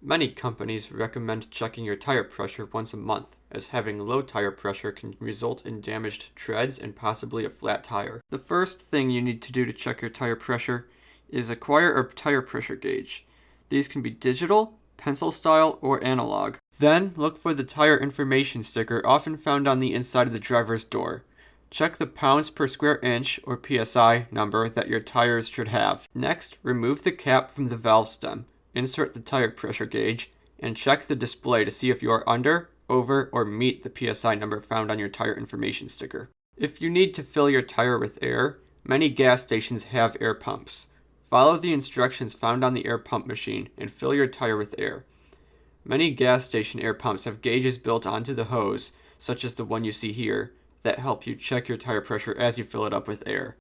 Many companies recommend checking your tire pressure once a month, as having low tire pressure can result in damaged treads and possibly a flat tire. The first thing you need to do to check your tire pressure is acquire a tire pressure gauge. These can be digital, pencil style, or analog. Then look for the tire information sticker often found on the inside of the driver's door. Check the pounds per square inch or PSI number that your tires should have. Next, remove the cap from the valve stem. Insert the tire pressure gauge, and check the display to see if you are under, over, or meet the PSI number found on your tire information sticker. If you need to fill your tire with air, many gas stations have air pumps. Follow the instructions found on the air pump machine and fill your tire with air. Many gas station air pumps have gauges built onto the hose, such as the one you see here, that help you check your tire pressure as you fill it up with air.